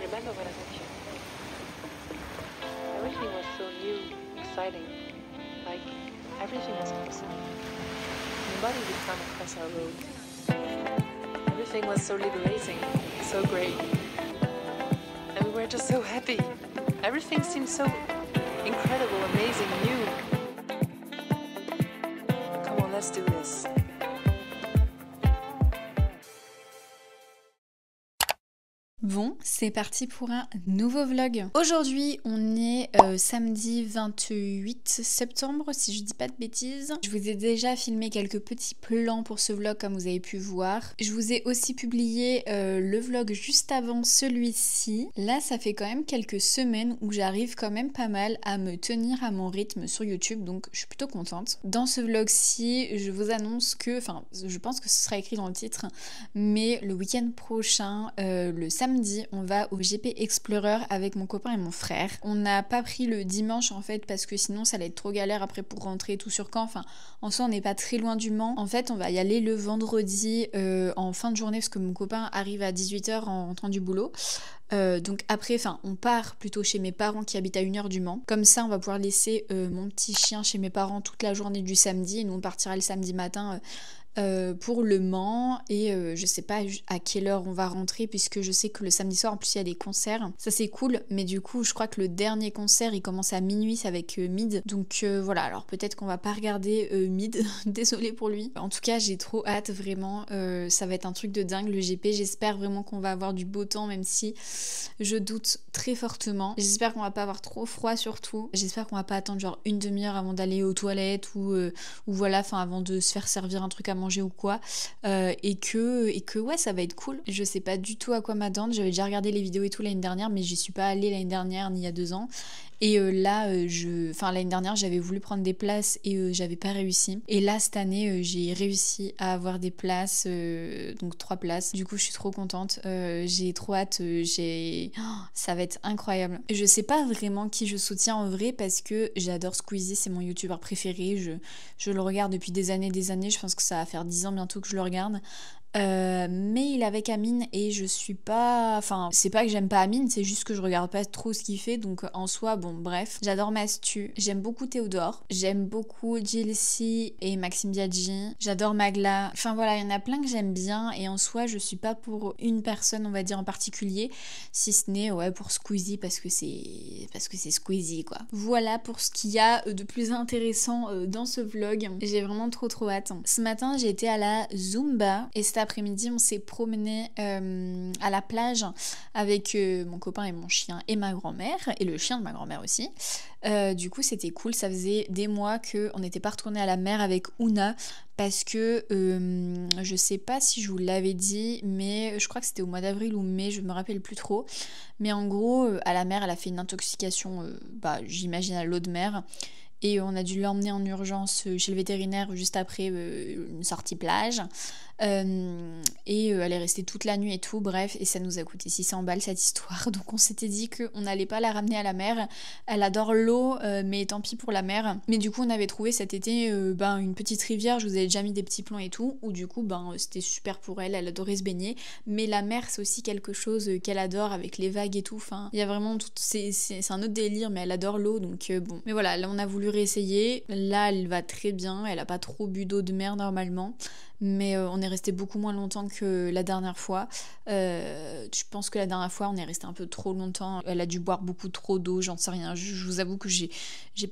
Remember what I told you. Everything was so new, exciting. Like, everything was awesome. Nobody would come across our road. Everything was so liberating, so great. And we were just so happy. Everything seemed so incredible, amazing, new. Come on, let's do this. Bon, c'est parti pour un nouveau vlog. Aujourd'hui, on est samedi 28 septembre, si je dis pas de bêtises. Je vous ai déjà filmé quelques petits plans pour ce vlog, comme vous avez pu voir. Je vous ai aussi publié le vlog juste avant celui-ci. Là, ça fait quand même quelques semaines où j'arrive quand même pas mal à me tenir à mon rythme sur YouTube, donc je suis plutôt contente. Dans ce vlog-ci, je vous annonce que, enfin, je pense que ce sera écrit dans le titre, mais le week-end prochain, le samedi, on va au GP Explorer avec mon copain et mon frère. On n'a pas pris le dimanche en fait parce que sinon ça allait être trop galère après pour rentrer tout sur Caen. Enfin, en soi on n'est pas très loin du Mans. En fait on va y aller le vendredi en fin de journée parce que mon copain arrive à 18h en rentrant du boulot. Donc après, on part plutôt chez mes parents qui habitent à 1h du Mans. Comme ça on va pouvoir laisser mon petit chien chez mes parents toute la journée du samedi et nous on partira le samedi matin pour le Mans et je sais pas à quelle heure on va rentrer puisque je sais que le samedi soir en plus il y a des concerts, ça c'est cool, mais du coup je crois que le dernier concert il commence à minuit, c'est avec Mid, donc voilà, alors peut-être qu'on va pas regarder Mid, désolée pour lui. En tout cas j'ai trop hâte, vraiment, ça va être un truc de dingue le GP, j'espère vraiment qu'on va avoir du beau temps même si je doute très fortement, j'espère qu'on va pas avoir trop froid surtout, j'espère qu'on va pas attendre genre une demi-heure avant d'aller aux toilettes ou voilà, avant de se faire servir un truc à manger ou quoi, et que ouais ça va être cool. Je sais pas du tout à quoi m'attendre, j'avais déjà regardé les vidéos et tout l'année dernière mais j'y suis pas allée l'année dernière ni il y a 2 ans et là l'année dernière j'avais voulu prendre des places et j'avais pas réussi et là cette année j'ai réussi à avoir des places, donc 3 places, du coup je suis trop contente, j'ai trop hâte, ça va être incroyable. Je sais pas vraiment qui je soutiens en vrai parce que j'adore Squeezie, c'est mon youtubeur préféré, je le regarde depuis des années, je pense que ça va faire 10 ans bientôt que je le regarde. Mais il est avec Amine et je suis pas... Enfin, c'est pas que j'aime pas Amine, c'est juste que je regarde pas trop ce qu'il fait, donc en soi, bon, bref. J'adore Mastu, j'aime beaucoup Théodore, j'aime beaucoup Jilcy et Maxime Biaggi, j'adore Magla. Enfin voilà, il y en a plein que j'aime bien et en soi, je suis pas pour une personne, on va dire, en particulier, si ce n'est, ouais, pour Squeezie parce que c'est Squeezie, quoi. Voilà pour ce qu'il y a de plus intéressant dans ce vlog. J'ai vraiment trop hâte. Ce matin, j'ai été à la Zumba et cet après-midi, on s'est promené à la plage avec mon copain et mon chien et ma grand-mère, et le chien de ma grand-mère aussi. Du coup, c'était cool. Ça faisait des mois qu'on n'était pas retourné à la mer avec Ouna parce que je sais pas si je vous l'avais dit, mais je crois que c'était au mois d'avril ou mai, je me rappelle plus trop. Mais en gros, à la mer, elle a fait une intoxication, j'imagine à l'eau de mer. Et on a dû l'emmener en urgence chez le vétérinaire juste après une sortie plage. Et elle est restée toute la nuit et tout, bref, et ça nous a coûté 600 balles cette histoire. Donc on s'était dit qu'on n'allait pas la ramener à la mer. Elle adore l'eau, mais tant pis pour la mer. Mais du coup on avait trouvé cet été une petite rivière, je vous avais déjà mis des petits plans et tout, où du coup c'était super pour elle, elle adorait se baigner. Mais la mer c'est aussi quelque chose qu'elle adore avec les vagues et tout, enfin il y a vraiment tout, c'est un autre délire, mais elle adore l'eau, donc bon. Mais voilà, là on a voulu réessayer, là elle va très bien, elle a pas trop bu d'eau de mer normalement. Mais on est resté beaucoup moins longtemps que la dernière fois. Je pense que la dernière fois on est resté un peu trop longtemps. Elle a dû boire beaucoup trop d'eau, j'en sais rien. Je vous avoue que j'ai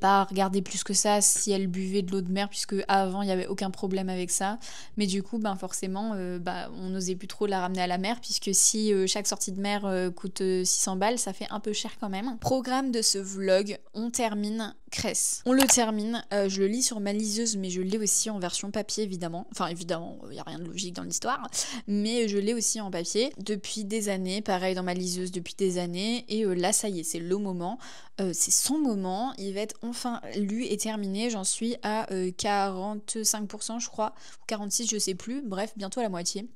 pas regardé plus que ça si elle buvait de l'eau de mer, puisque avant il y avait aucun problème avec ça. Mais du coup forcément on n'osait plus trop la ramener à la mer, puisque si chaque sortie de mer coûte 600 balles, ça fait un peu cher quand même. Programme de ce vlog, on termine Cress. On le termine, je le lis sur ma liseuse, mais je le lis aussi en version papier évidemment. Enfin évidemment, il n'y a rien de logique dans l'histoire, mais je l'ai aussi en papier depuis des années, pareil dans ma liseuse depuis des années, et là ça y est, c'est le moment, c'est son moment, il va être enfin lu et terminé, j'en suis à 45% je crois, ou 46 je sais plus, bref, bientôt à la moitié.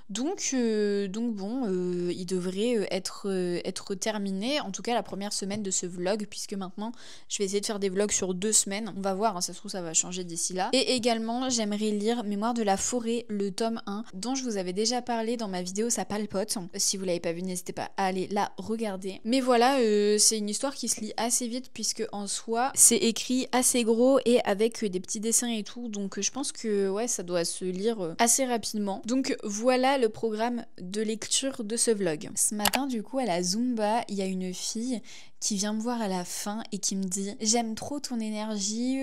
Donc bon, il devrait être terminé, en tout cas la première semaine de ce vlog, puisque maintenant je vais essayer de faire des vlogs sur 2 semaines. On va voir, hein, ça se trouve ça va changer d'ici là. Et également j'aimerais lire Mémoire de la Forêt, le tome 1, dont je vous avais déjà parlé dans ma vidéo Ça palpote. Si vous l'avez pas vu, n'hésitez pas à aller la regarder. Mais voilà, c'est une histoire qui se lit assez vite puisque en soi, c'est écrit assez gros et avec des petits dessins et tout. Donc je pense que ouais, ça doit se lire assez rapidement. Donc voilà le programme de lecture de ce vlog. Ce matin, du coup, à la Zumba, il y a une fille qui vient me voir à la fin et qui me dit « J'aime trop ton énergie,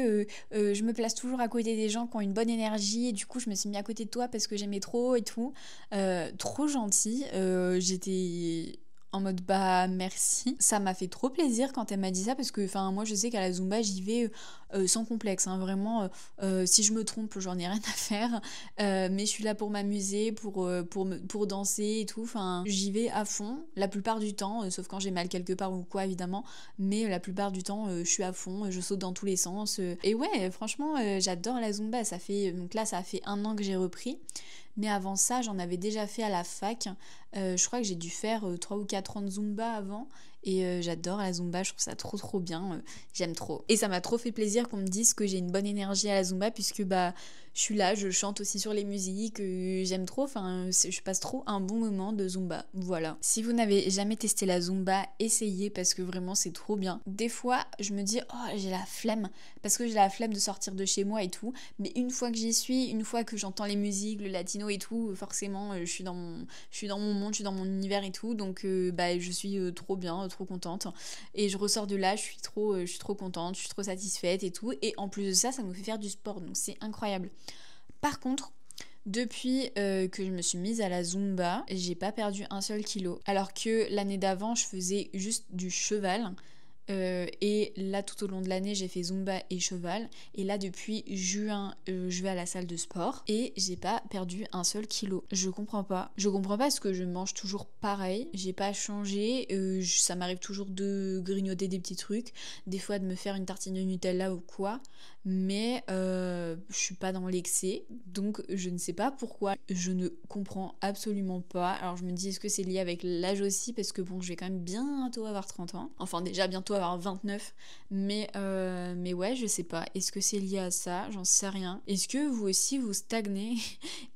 je me place toujours à côté des gens qui ont une bonne énergie et du coup je me suis mis à côté de toi parce que j'aimais trop et tout. » Trop gentil, j'étais en mode bah merci. Ça m'a fait trop plaisir quand elle m'a dit ça parce que enfin moi je sais qu'à la Zumba j'y vais sans complexe, hein, vraiment si je me trompe j'en ai rien à faire, mais je suis là pour m'amuser, pour danser et tout, enfin j'y vais à fond la plupart du temps, sauf quand j'ai mal quelque part ou quoi évidemment, mais la plupart du temps je suis à fond, je saute dans tous les sens et ouais franchement j'adore la Zumba. Ça fait donc là ça fait 1 an que j'ai repris. Mais avant ça, j'en avais déjà fait à la fac. Je crois que j'ai dû faire 3 ou 4 ans de Zumba avant. Et j'adore la Zumba, je trouve ça trop bien. J'aime trop. Et ça m'a trop fait plaisir qu'on me dise que j'ai une bonne énergie à la Zumba puisque bah je suis là, je chante aussi sur les musiques. J'aime trop, enfin je passe trop un bon moment de Zumba. Voilà. Si vous n'avez jamais testé la Zumba, essayez parce que vraiment c'est trop bien. Des fois, je me dis oh j'ai la flemme parce que j'ai la flemme de sortir de chez moi et tout. Mais une fois que j'y suis, une fois que j'entends les musiques, le latino et tout, forcément je suis dans mon monde, je suis dans mon univers et tout, donc bah je suis trop bien, trop contente. Et je ressors de là, je suis trop contente, je suis trop satisfaite et tout. Et en plus de ça, ça me fait faire du sport, donc c'est incroyable. Par contre, depuis que je me suis mise à la Zumba, j'ai pas perdu un seul kilo. Alors que l'année d'avant, je faisais juste du cheval. Et là tout au long de l'année j'ai fait Zumba et cheval et là depuis juin je vais à la salle de sport et j'ai pas perdu un seul kilo. Je comprends pas parce que je mange toujours pareil, j'ai pas changé, ça m'arrive toujours de grignoter des petits trucs, des fois de me faire une tartine de Nutella ou quoi, mais je suis pas dans l'excès, donc je ne sais pas pourquoi, je ne comprends absolument pas. Alors je me dis est-ce que c'est lié avec l'âge aussi, parce que bon je vais quand même bientôt avoir 30 ans, enfin déjà bientôt avoir 29, mais ouais je sais pas, est-ce que c'est lié à ça, j'en sais rien. Est-ce que vous aussi vous stagnez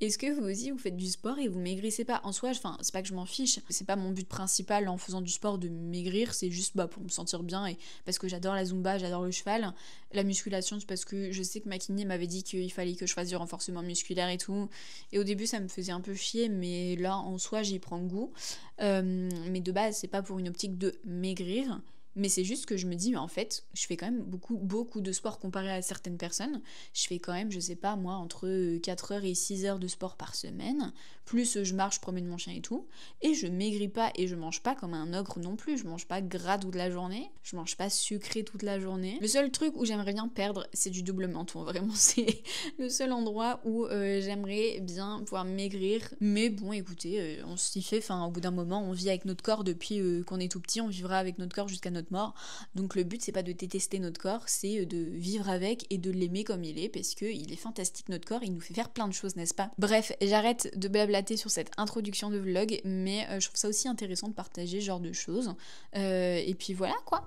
est-ce que vous aussi vous faites du sport et vous maigrissez pas? En soi enfin c'est pas que je m'en fiche, c'est pas mon but principal en faisant du sport de maigrir, c'est juste bah pour me sentir bien et parce que j'adore la Zumba, j'adore le cheval. La musculation c'est parce que je sais que ma kiné m'avait dit qu'il fallait que je fasse du renforcement musculaire et tout, et au début ça me faisait un peu chier, mais là en soi j'y prends goût, mais de base c'est pas pour une optique de maigrir. Mais c'est juste que je me dis, mais en fait, je fais quand même beaucoup de sport comparé à certaines personnes. Je fais quand même, je sais pas, moi, entre 4 heures et 6 heures de sport par semaine. Plus je marche, je promène mon chien et tout. Et je maigris pas et je mange pas comme un ogre non plus. Je mange pas gras toute la journée. Je mange pas sucré toute la journée. Le seul truc où j'aimerais bien perdre, c'est du double menton. Vraiment, c'est le seul endroit où j'aimerais bien pouvoir maigrir. Mais bon, écoutez, on s'y fait. Enfin, au bout d'un moment, on vit avec notre corps depuis qu'on est tout petit. On vivra avec notre corps jusqu'à notre mort. Donc le but c'est pas de détester notre corps, c'est de vivre avec et de l'aimer comme il est, parce que il est fantastique notre corps, il nous fait faire plein de choses, n'est-ce pas? Bref, j'arrête de blablater sur cette introduction de vlog, mais je trouve ça aussi intéressant de partager ce genre de choses. Et puis voilà quoi.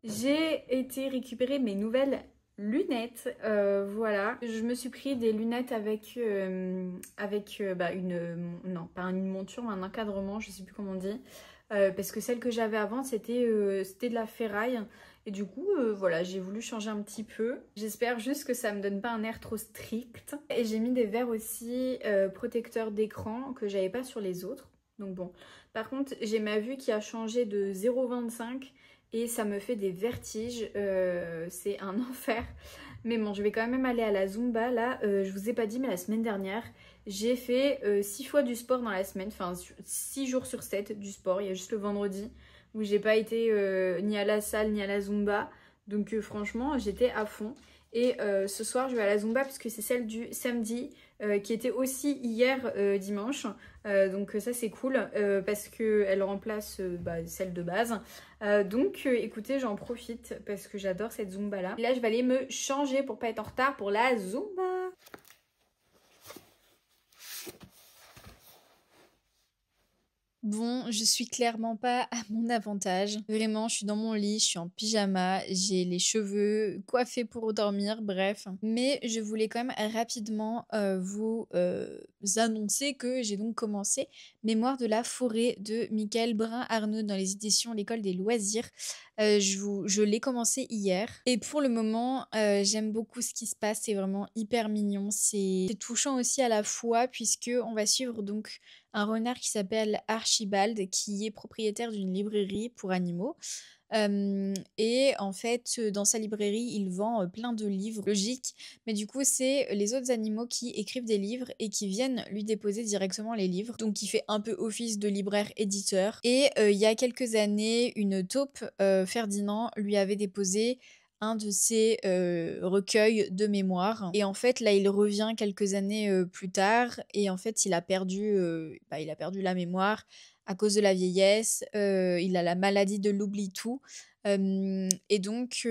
J'ai été récupérer mes nouvelles lunettes, voilà. Je me suis pris des lunettes avec non pas une monture mais un encadrement, je sais plus comment on dit, parce que celle que j'avais avant c'était de la ferraille. Et du coup, voilà, j'ai voulu changer un petit peu. J'espère juste que ça me donne pas un air trop strict. Et j'ai mis des verres aussi protecteurs d'écran que j'avais pas sur les autres. Donc bon. Par contre, j'ai ma vue qui a changé de 0,25 et ça me fait des vertiges. C'est un enfer. Mais bon, je vais quand même aller à la Zumba. Là, je vous ai pas dit, mais la semaine dernière, j'ai fait 6 fois du sport dans la semaine. Enfin, 6 jours sur 7 du sport. Il y a juste le vendredi où j'ai pas été ni à la salle ni à la Zumba. Donc franchement, j'étais à fond. Et ce soir, je vais à la Zumba parce que c'est celle du samedi qui était aussi hier dimanche. Donc ça c'est cool parce qu'elle remplace celle de base. Donc écoutez, j'en profite parce que j'adore cette Zumba là. Et là je vais aller me changer pour pas être en retard pour la Zumba. Bon, je suis clairement pas à mon avantage. Vraiment, je suis dans mon lit, je suis en pyjama, j'ai les cheveux coiffés pour dormir, bref. Mais je voulais quand même rapidement vous annoncer que j'ai donc commencé Mémoire de la forêt de Michael Brun-Arnaud dans les éditions L'École des loisirs. Je l'ai commencé hier. Et pour le moment, j'aime beaucoup ce qui se passe, c'est vraiment hyper mignon. C'est touchant aussi à la fois puisque on va suivre donc un renard qui s'appelle Archibald, qui est propriétaire d'une librairie pour animaux. Et en fait, dans sa librairie, il vend plein de livres, logique. Mais du coup, c'est les autres animaux qui écrivent des livres et qui viennent lui déposer directement les livres. Donc, il fait un peu office de libraire-éditeur. Et il y a quelques années, une taupe, Ferdinand, lui avait déposé un de ses recueils de mémoire. Et en fait, là, il revient quelques années plus tard. Et en fait, il a perdu la mémoire à cause de la vieillesse. Il a la maladie de l'oubli-tout. Et donc,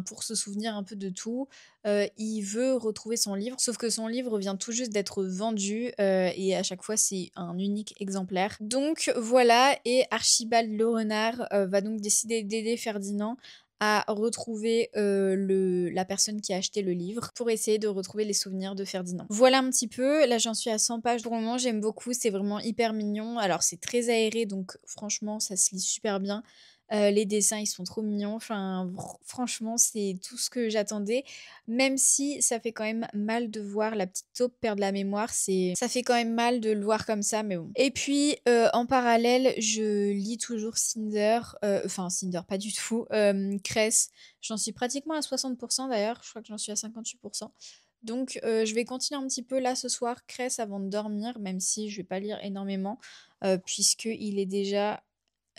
pour se souvenir un peu de tout, il veut retrouver son livre. Sauf que son livre vient tout juste d'être vendu. Et à chaque fois, c'est un unique exemplaire. Donc, voilà. Et Archibald le renard va donc décider d'aider Ferdinand à retrouver la personne qui a acheté le livre pour essayer de retrouver les souvenirs de Ferdinand. Voilà un petit peu, là j'en suis à 100 pages pour le moment, j'aime beaucoup, c'est vraiment hyper mignon. Alors c'est très aéré donc franchement ça se lit super bien. Les dessins ils sont trop mignons, enfin franchement c'est tout ce que j'attendais, même si ça fait quand même mal de voir la petite taupe perdre la mémoire, ça fait quand même mal de le voir comme ça, mais bon. Et puis en parallèle je lis toujours Cinder, Cinder pas du tout, Cress, j'en suis pratiquement à 60% d'ailleurs, je crois que j'en suis à 58%. Donc je vais continuer un petit peu là ce soir, Cress avant de dormir, même si je vais pas lire énormément, puisqu'il est déjà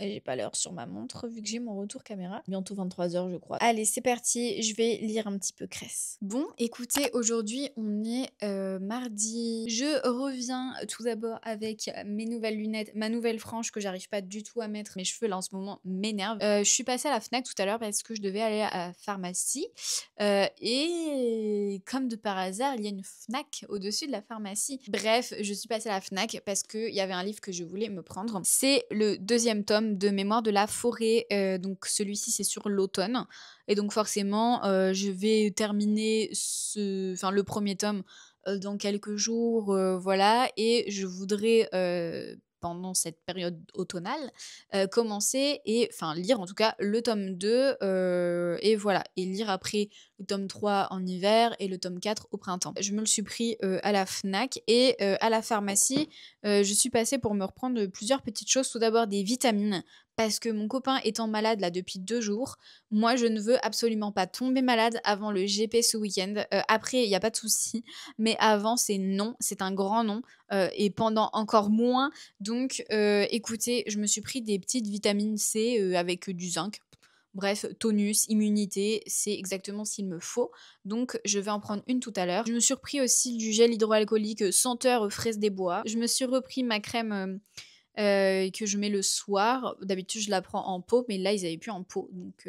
j'ai pas l'heure sur ma montre vu que j'ai mon retour caméra. Bientôt 23h je crois. Allez c'est parti, je vais lire un petit peu Cress. Bon écoutez, aujourd'hui on est mardi. Je reviens tout d'abord avec mes nouvelles lunettes, ma nouvelle frange que j'arrive pas du tout à mettre. Mes cheveux là en ce moment m'énervent. Je suis passée à la Fnac tout à l'heure parce que je devais aller à la pharmacie. Et comme de par hasard, il y a une Fnac au-dessus de la pharmacie. Bref, je suis passée à la Fnac parce qu'il y avait un livre que je voulais me prendre. C'est le 2e tome de Mémoire de la forêt, donc celui-ci c'est sur l'automne et donc forcément je vais terminer le 1er tome dans quelques jours, voilà, et je voudrais pendant cette période automnale commencer et lire en tout cas le tome 2 et voilà, et lire après le tome 3 en hiver et le tome 4 au printemps. Je me le suis pris à la Fnac et à la pharmacie. Je suis passée pour me reprendre plusieurs petites choses. Tout d'abord des vitamines parce que mon copain étant malade là depuis 2 jours, moi je ne veux absolument pas tomber malade avant le GP ce week-end. Après il n'y a pas de souci, mais avant c'est non, c'est un grand non, et pendant encore moins. Donc écoutez, je me suis pris des petites vitamines C avec du zinc. Bref, tonus, immunité, c'est exactement ce qu'il me faut. Donc, je vais en prendre une tout à l'heure. Je me suis repris aussi du gel hydroalcoolique senteur fraise des bois. Je me suis repris ma crème que je mets le soir. D'habitude, je la prends en pot, mais là, ils avaient plus en pot. Donc,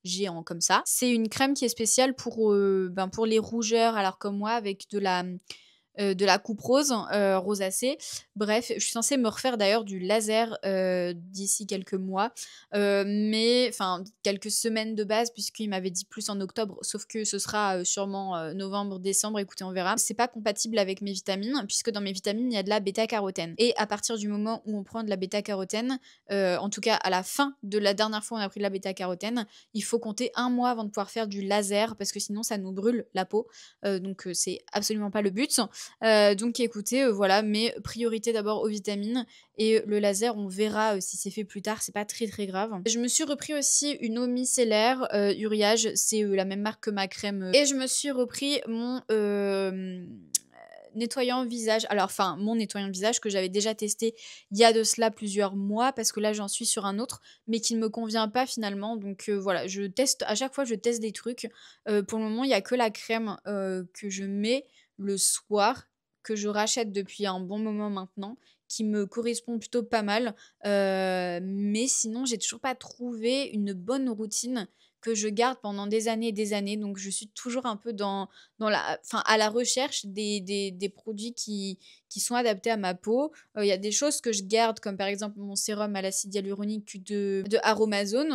j'ai en comme ça. C'est une crème qui est spéciale pour les rougeurs, alors comme moi, avec de la coupe rose, rosacée. Bref, je suis censée me refaire d'ailleurs du laser d'ici quelques mois, mais quelques semaines de base, puisqu'il m'avait dit plus en octobre, sauf que ce sera sûrement novembre, décembre, écoutez, on verra. C'est pas compatible avec mes vitamines, puisque dans mes vitamines, il y a de la bêta-carotène. Et à partir du moment où on prend de la bêta-carotène, en tout cas à la fin de la dernière fois où on a pris de la bêta-carotène, il faut compter 1 mois avant de pouvoir faire du laser, parce que sinon ça nous brûle la peau, donc c'est absolument pas le but. Donc écoutez, voilà, mes priorités d'abord aux vitamines et le laser on verra si c'est fait plus tard, c'est pas très très grave. Je me suis repris aussi une eau micellaire Uriage, c'est la même marque que ma crème, et je me suis repris mon nettoyant visage. Alors, enfin, mon nettoyant visage que j'avais déjà testé il y a de cela plusieurs mois, parce que là, j'en suis sur un autre, mais qui ne me convient pas finalement. Donc voilà, je teste, à chaque fois, je teste des trucs. Pour le moment, il n'y a que la crème que je mets le soir, que je rachète depuis un bon moment maintenant, qui me correspond plutôt pas mal. Mais sinon, j'ai toujours pas trouvé une bonne routine que je garde pendant des années et des années. Donc, je suis toujours un peu enfin, à la recherche des produits qui sont adaptés à ma peau. Il y a des choses que je garde, comme par exemple mon sérum à l'acide hyaluronique de Aromazone.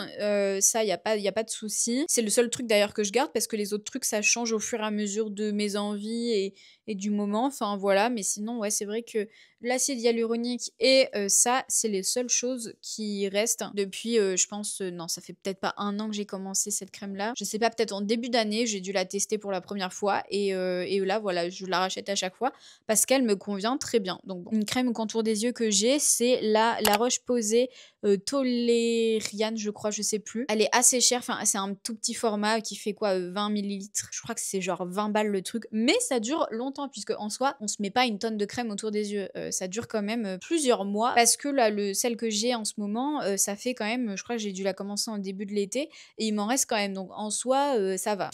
Ça, y a pas de souci. C'est le seul truc d'ailleurs que je garde, parce que les autres trucs, ça change au fur et à mesure de mes envies et du moment. Enfin, voilà. Mais sinon, ouais, c'est vrai que l'acide hyaluronique et ça, c'est les seules choses qui restent depuis, je pense, non, ça fait peut-être pas un an que j'ai commencé cette crème-là. Je sais pas, peut-être en début d'année, j'ai dû la tester pour la première fois et là, voilà, je la rachète à chaque fois parce qu'elle me convient très bien. Donc, bon. Une crème contour des yeux que j'ai, c'est la Roche-Posay Tolériane, je crois, je sais plus. Elle est assez chère, enfin, c'est un tout petit format qui fait quoi, 20 millilitres. Je crois que c'est genre 20 balles le truc, mais ça dure longtemps, puisque en soi, on se met pas une tonne de crème autour des yeux. Ça dure quand même plusieurs mois, parce que là, celle que j'ai en ce moment, ça fait quand même, je crois que j'ai dû la commencer en début de l'été, et il m'en reste quand même, donc en soi, ça va.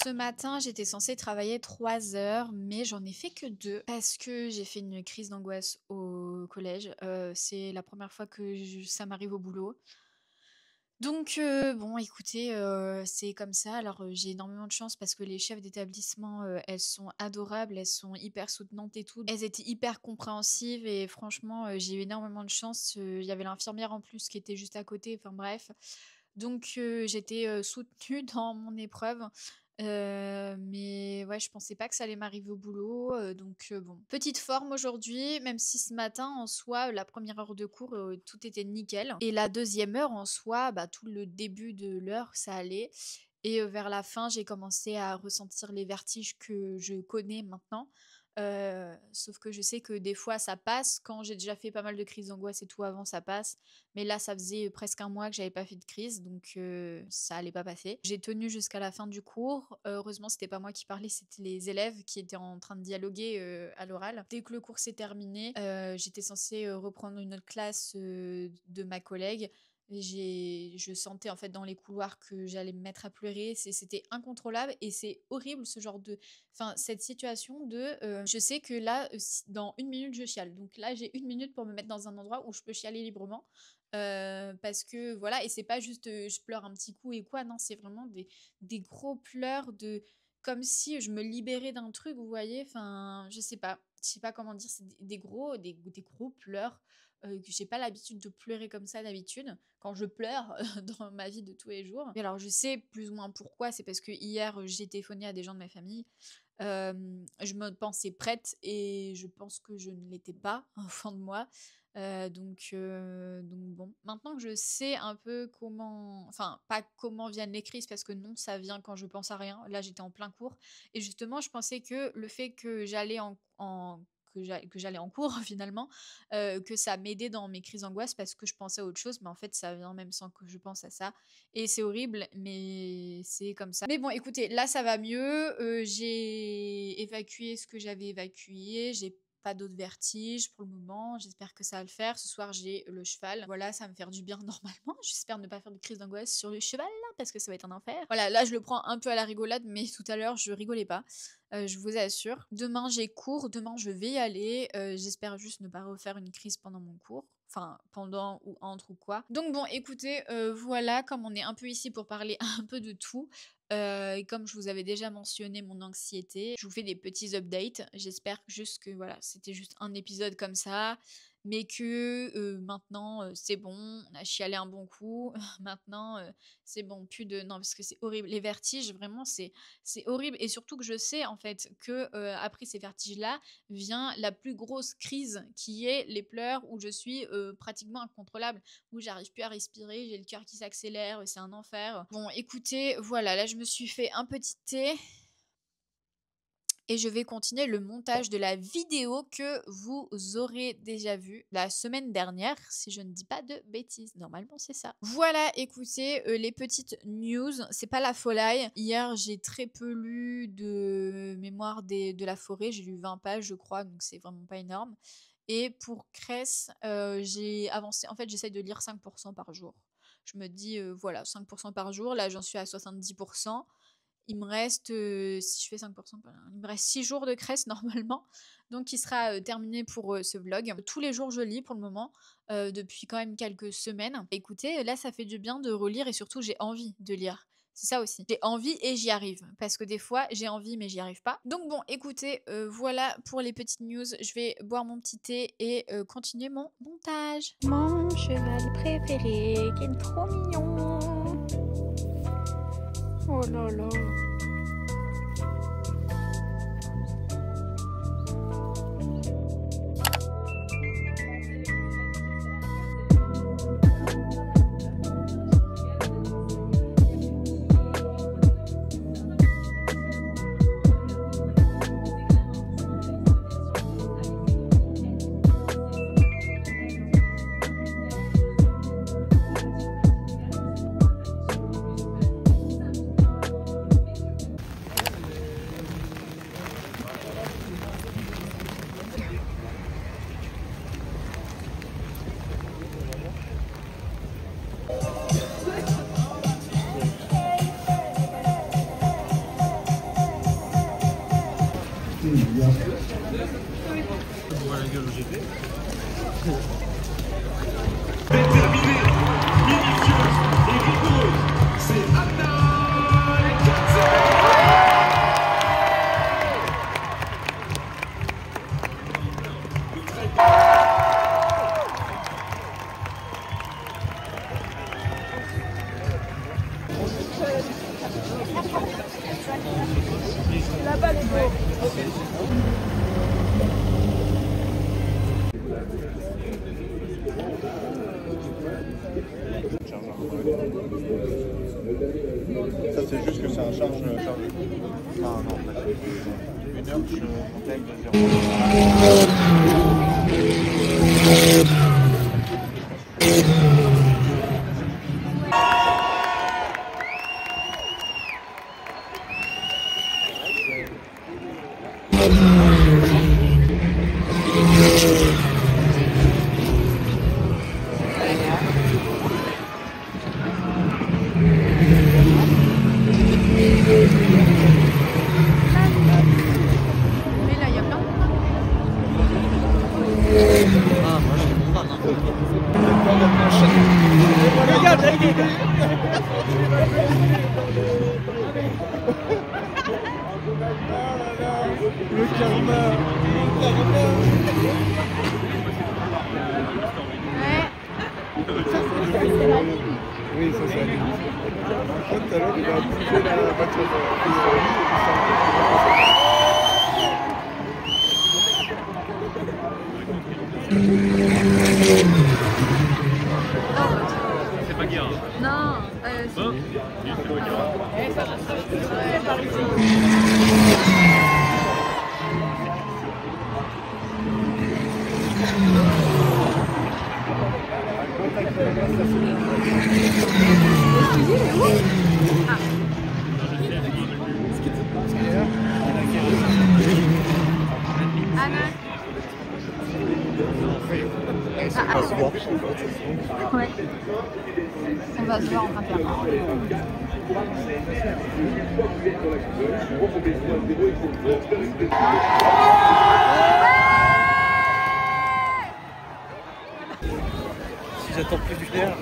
Ce matin, j'étais censée travailler 3 heures, mais j'en ai fait que 2 parce que j'ai fait une crise d'angoisse au collège. C'est la première fois que ça m'arrive au boulot. Donc bon, écoutez, c'est comme ça. Alors, j'ai énormément de chance parce que les chefs d'établissement, elles sont adorables, elles sont hyper soutenantes et tout. Elles étaient hyper compréhensives et franchement, j'ai eu énormément de chance. Il y avait l'infirmière en plus qui était juste à côté, enfin bref. Donc j'étais, soutenue dans mon épreuve, mais ouais, je pensais pas que ça allait m'arriver au boulot, donc bon. Petite forme aujourd'hui, même si ce matin, en soi, la première heure de cours, tout était nickel et la deuxième heure, en soi, bah, tout le début de l'heure, ça allait et vers la fin, j'ai commencé à ressentir les vertiges que je connais maintenant. Sauf que je sais que des fois ça passe, quand j'ai déjà fait pas mal de crises d'angoisse et tout avant, ça passe. Mais là, ça faisait presque un mois que j'avais pas fait de crise, donc ça allait pas passer. J'ai tenu jusqu'à la fin du cours. Heureusement, c'était pas moi qui parlais, c'était les élèves qui étaient en train de dialoguer à l'oral. Dès que le cours s'est terminé, j'étais censée reprendre une autre classe de ma collègue. Je sentais en fait dans les couloirs que j'allais me mettre à pleurer. C'était incontrôlable et c'est horrible ce genre de, enfin, cette situation de je sais que là, dans une minute, je chiale. Donc là, j'ai une minute pour me mettre dans un endroit où je peux chialer librement. Parce que voilà, et c'est pas juste je pleure un petit coup et quoi, non, c'est vraiment des gros pleurs de comme si je me libérais d'un truc, vous voyez, enfin, je sais pas comment dire, c'est des gros pleurs que j'ai pas l'habitude de pleurer comme ça d'habitude quand je pleure dans ma vie de tous les jours. Et alors je sais plus ou moins pourquoi, c'est parce que hier j'ai téléphoné à des gens de ma famille. Je me pensais prête et je pense que je ne l'étais pas au fond de moi. Donc bon, maintenant que je sais un peu comment, enfin pas comment viennent les crises parce que non, ça vient quand je pense à rien. Là, j'étais en plein cours et justement, je pensais que le fait que que j'allais en cours finalement, que ça m'aidait dans mes crises d'angoisse parce que je pensais à autre chose, mais en fait ça vient même sans que je pense à ça. Et c'est horrible, mais c'est comme ça. Mais bon, écoutez, là ça va mieux. J'ai évacué ce que j'avais évacué. J'ai pas d'autres vertiges pour le moment. J'espère que ça va le faire. Ce soir, j'ai le cheval. Voilà, ça va me faire du bien normalement. J'espère ne pas faire de crise d'angoisse sur le cheval là, parce que ça va être un enfer. Voilà, là je le prends un peu à la rigolade, mais tout à l'heure je rigolais pas. Je vous assure. Demain j'ai cours, demain je vais y aller. J'espère juste ne pas refaire une crise pendant mon cours. Enfin, pendant ou entre ou quoi. Donc bon, écoutez, voilà, comme on est un peu ici pour parler un peu de tout, et comme je vous avais déjà mentionné mon anxiété, je vous fais des petits updates. J'espère juste que voilà, c'était juste un épisode comme ça. mais que maintenant c'est bon, on a chialé un bon coup, maintenant c'est bon, plus de... Non, parce que c'est horrible, les vertiges, vraiment, c'est horrible, et surtout que je sais en fait que après ces vertiges-là vient la plus grosse crise qui est les pleurs où je suis pratiquement incontrôlable, où j'arrive plus à respirer, j'ai le cœur qui s'accélère, c'est un enfer. Bon, écoutez, voilà, là je me suis fait un petit thé. Et je vais continuer le montage de la vidéo que vous aurez déjà vue la semaine dernière, si je ne dis pas de bêtises. Normalement, c'est ça. Voilà, écoutez, les petites news. C'est pas la folie. Hier, j'ai très peu lu de mémoire de la forêt. J'ai lu 20 pages, je crois, donc c'est vraiment pas énorme. Et pour Cress, j'ai avancé. En fait, j'essaye de lire 5% par jour. Je me dis, voilà, 5% par jour. Là, j'en suis à 70%. Il me reste, si je fais 5%, il me reste 6 jours de Cress normalement, donc il sera terminé pour ce vlog. Tous les jours je lis pour le moment, depuis quand même quelques semaines. Écoutez, là ça fait du bien de relire et surtout j'ai envie de lire. C'est ça aussi. J'ai envie et j'y arrive. Parce que des fois, j'ai envie mais j'y arrive pas. Donc bon, écoutez, voilà pour les petites news. Je vais boire mon petit thé et continuer mon montage. Mon cheval préféré, qui est trop mignon. Oh là là. Voilà la gueule au GP. Déterminée, minutieuse et rigoureuse, c'est Anna La balle est beau. Ça c'est juste que c'est un charge. Ah non, en fait. Une heure, je montais avec de 0. Mais là, il y a plein de monde. Ah, moi j'ai mon van. Regarde, le karma. Oui, ça c'est la limite. Tout à l'heure, il a bougé la voiture. C'est pas Guérin. Non, ouais. On va se voir en train de faire. Si j'attends plus d'une heure.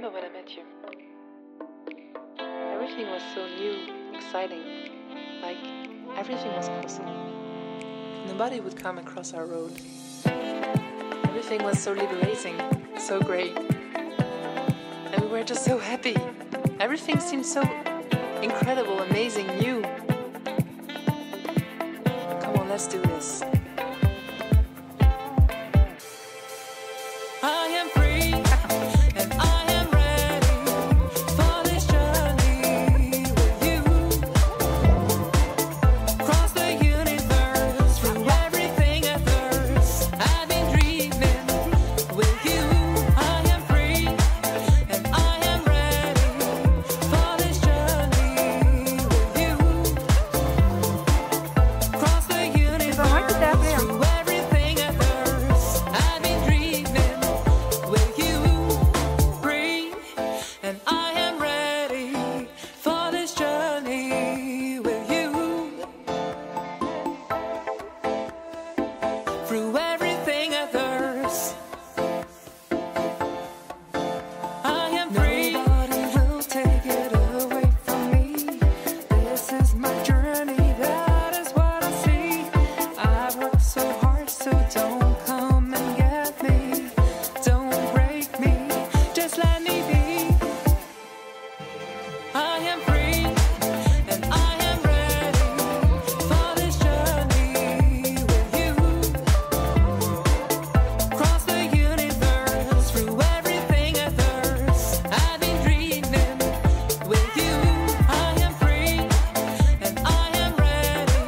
remember when I met you. Everything was so new, exciting. Like, everything was possible. Nobody would come across our road. Everything was so liberating, so great. And we were just so happy. Everything seemed so incredible, amazing, new. Come on, let's do this. I am free and I am ready for this journey with you. Cross the universe, through everything at first. I've been dreaming with you. I am free and I am ready for this journey with you. Cross the universe, through everything at first. I've been dreaming with you. Free and I am ready for this journey with you. Through everything at first. I am free. Nobody will take it away from me. This is my journey, that is what I see. I work so hard, so don't come and get me. Don't break me, just let me be. I am free and I am ready for this journey with you. Cross the universe, through everything at first. I've been dreaming with you. I am free and I am ready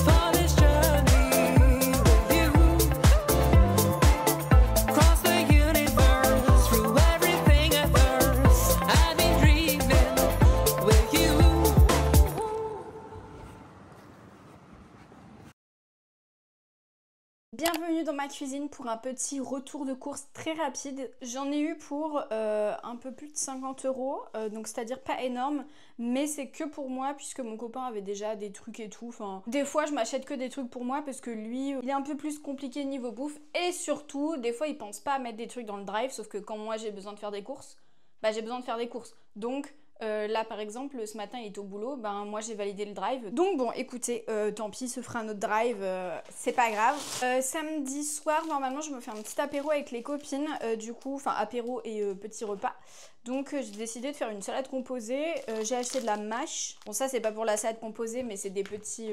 for this journey with you. Cross the universe, through everything at first. I've been dreaming with you. Bienvenue dans ma cuisine pour un petit retour de course très rapide. J'en ai eu pour un peu plus de 50 €, donc c'est-à-dire pas énorme, mais c'est que pour moi puisque mon copain avait déjà des trucs et tout. Enfin, des fois je m'achète que des trucs pour moi parce que lui, il est un peu plus compliqué niveau bouffe et surtout, des fois il pense pas à mettre des trucs dans le drive, sauf que quand moi j'ai besoin de faire des courses, bah j'ai besoin de faire des courses. Donc là par exemple ce matin il est au boulot, ben moi j'ai validé le drive, donc bon écoutez, tant pis, se fera un autre drive, c'est pas grave. Samedi soir normalement je me fais un petit apéro avec les copines, du coup, enfin apéro et petit repas, donc j'ai décidé de faire une salade composée. J'ai acheté de la mâche, bon ça c'est pas pour la salade composée mais c'est des petits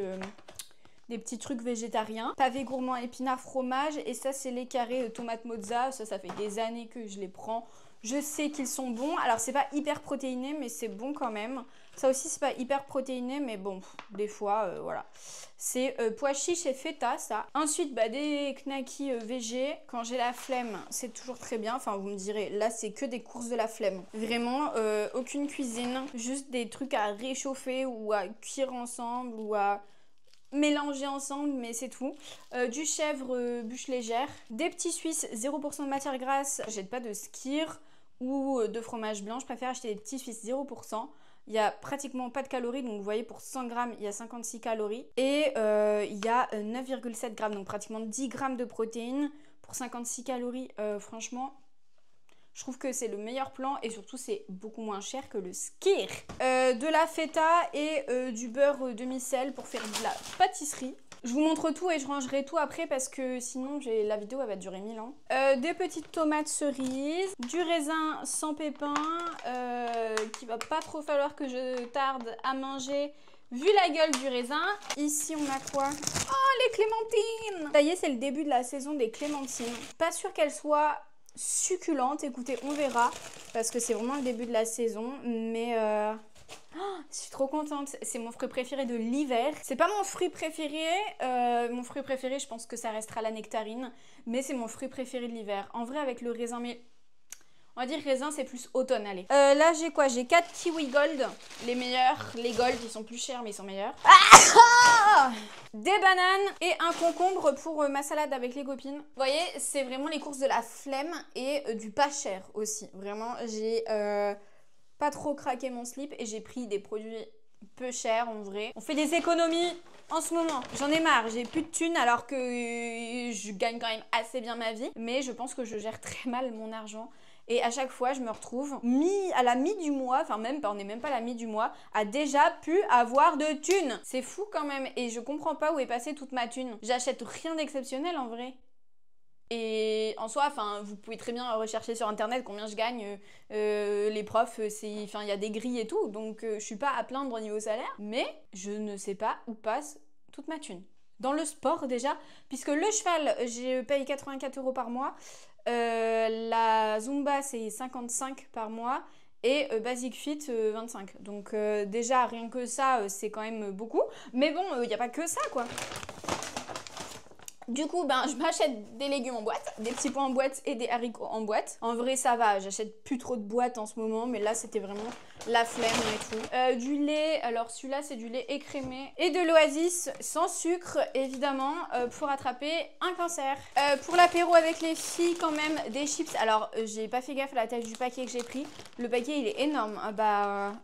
trucs végétariens, pavé gourmand épinards fromage, et ça c'est les carrés tomates mozza, ça fait des années que je les prends. Je sais qu'ils sont bons, alors c'est pas hyper protéiné mais c'est bon quand même. Ça aussi c'est pas hyper protéiné mais bon, des fois voilà. C'est pois chiches et feta ça. Ensuite bah, des knackis végé. Quand j'ai la flemme c'est toujours très bien, enfin vous me direz, là c'est que des courses de la flemme. Vraiment aucune cuisine, juste des trucs à réchauffer ou à cuire ensemble ou à mélanger ensemble, mais c'est tout. Du chèvre bûche légère, des petits suisses 0% de matière grasse, j'achète pas de skyr ou de fromage blanc, je préfère acheter des petits suisses 0%. Il y a pratiquement pas de calories, donc vous voyez pour 100 grammes il y a 56 calories et il y a 9,7 grammes, donc pratiquement 10 grammes de protéines pour 56 calories. Franchement je trouve que c'est le meilleur plan et surtout c'est beaucoup moins cher que le skyr. De la feta et du beurre demi-sel pour faire de la pâtisserie. Je vous montre tout et je rangerai tout après parce que sinon la vidéo elle va durer 1000 ans. Des petites tomates cerises, du raisin sans pépins qui va pas trop falloir que je tarde à manger vu la gueule du raisin. Ici on a quoi? Oh les clémentines! Ça y est, c'est le début de la saison des clémentines. Pas sûr qu'elles soient succulente, écoutez, on verra parce que c'est vraiment le début de la saison, mais je suis trop contente. C'est mon fruit préféré de l'hiver. C'est pas mon fruit préféré, je pense que ça restera la nectarine, mais c'est mon fruit préféré de l'hiver. En vrai avec le raisin, mais on va dire raisin c'est plus automne, allez. Là j'ai quoi? J'ai 4 kiwis gold, les meilleurs. Les gold ils sont plus chers mais ils sont meilleurs. Des bananes et un concombre pour ma salade avec les copines. Vous voyez, c'est vraiment les courses de la flemme et du pas cher aussi. Vraiment, j'ai pas trop craqué mon slip et j'ai pris des produits peu chers en vrai. On fait des économies en ce moment. J'en ai marre, j'ai plus de thunes alors que je gagne quand même assez bien ma vie. Mais je pense que je gère très mal mon argent. Et à chaque fois, je me retrouve à la mi du mois, enfin même pas, on n'est même pas à la mi du mois, à déjà pu avoir de thunes. C'est fou quand même. Et je comprends pas où est passée toute ma thune. J'achète rien d'exceptionnel en vrai. Et en soi, enfin, vous pouvez très bien rechercher sur internet combien je gagne. Les profs, il y a des grilles et tout, donc je suis pas à plaindre au niveau salaire. Mais je ne sais pas où passe toute ma thune. Dans le sport déjà, puisque le cheval, je paye 84 € par mois. La Zumba, c'est 55 par mois. Et Basic Fit, 25. Donc déjà, rien que ça, c'est quand même beaucoup. Mais bon, il n'y a pas que ça, quoi. Du coup, je m'achète des légumes en boîte, des petits pois en boîte et des haricots en boîte. En vrai, ça va, j'achète plus trop de boîtes en ce moment, mais là, c'était vraiment la flemme et tout. Du lait, alors celui-là, c'est du lait écrémé. Et de l'Oasis sans sucre, évidemment, pour attraper un cancer. Pour l'apéro avec les filles, quand même, des chips. Alors, j'ai pas fait gaffe à la taille du paquet que j'ai pris. Le paquet, il est énorme.